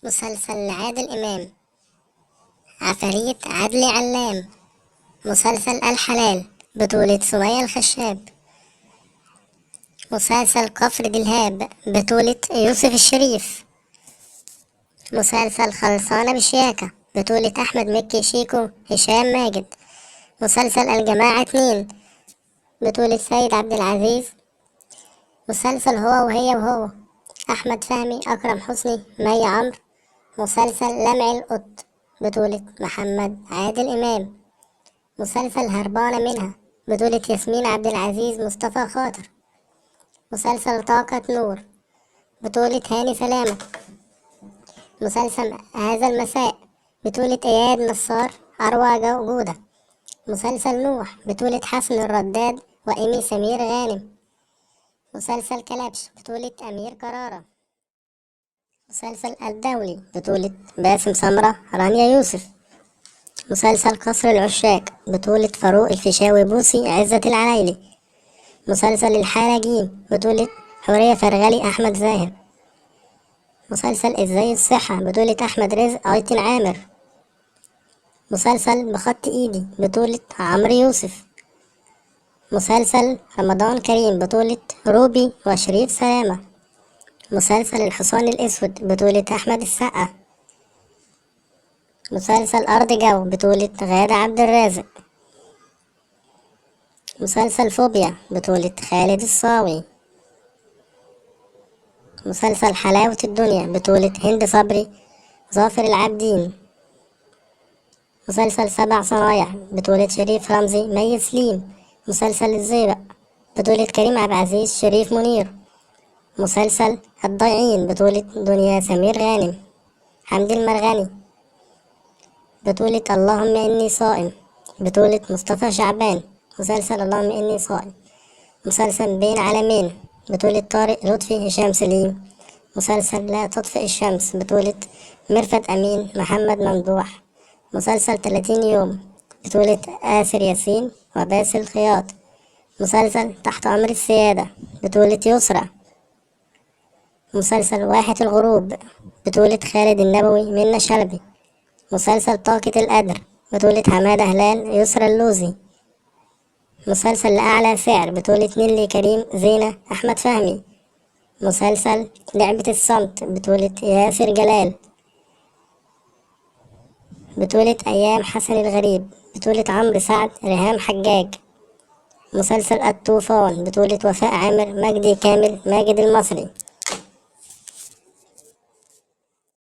مسلسل عادل إمام. عفاريت عدلي علام. مسلسل الحلال بطولة سمية الخشاب. مسلسل كفر دلهاب بطولة يوسف الشريف. مسلسل خلصانة بشياكة بطولة أحمد مكي شيكو هشام ماجد. مسلسل الجماعة 2 بطولة سيد عبد العزيز. مسلسل هو وهي وهو أحمد فهمي أكرم حسني مي عمرو. مسلسل لمع القط بطولة محمد عادل إمام. مسلسل هربانة منها بطولة ياسمين عبد العزيز مصطفى خاطر. مسلسل طاقة نور بطولة هاني سلامة. مسلسل هذا المساء بطولة إياد نصار أروى جودة. مسلسل نوح بطولة حسن الرداد وإيمي سمير غانم. مسلسل كلبش بطولة أمير كرارة. مسلسل الدولي بطولة باسم سمرة رانيا يوسف. مسلسل قصر العشاق بطولة فاروق الفيشاوي بوسي عزت العلايلي. مسلسل الحالة جيم بطولة حورية فرغلي أحمد زاهر. مسلسل ازاي الصحة بطولة أحمد رزق أيتن عامر. مسلسل بخط إيدي بطولة عمرو يوسف. مسلسل رمضان كريم بطولة روبي وشريف سلامة. مسلسل الحصان الأسود بطولة أحمد السقا. مسلسل أرض جو بطولة غادة عبد الرازق. مسلسل فوبيا بطولة خالد الصاوي. مسلسل حلاوة الدنيا بطولة هند صبري ظافر العابدين. مسلسل 7 صنايع بطولة شريف رمزي مي سليم. مسلسل الزيبق بطولة كريم عبد العزيز شريف منير. مسلسل الضايعين بطولة دنيا سمير غانم حمدي المرغني. بطولة اللهم إني صائم بطولة مصطفى شعبان. مسلسل اللهم إني صائم. مسلسل بين عالمين بطولة طارق لطفي هشام سليم. مسلسل لا تطفئ الشمس بطولة ميرفت أمين محمد ممدوح. مسلسل 30 يوم بطولة آسر ياسين وباسل خياط. مسلسل تحت أمر السيادة بطولة يسرى. مسلسل واحة الغروب بطولة خالد النبوي منة شلبي. مسلسل طاقة القدر بطولة حمادة هلال يسرى اللوزي. مسلسل لأعلى سعر بطولة نيلي كريم زينة أحمد فهمي. مسلسل لعبة الصمت بطولة ياسر جلال. بطولة أيام حسن الغريب بطولة عمرو سعد ريهام حجاج. مسلسل الطوفان بطولة وفاء عامر مجدي كامل ماجد المصري.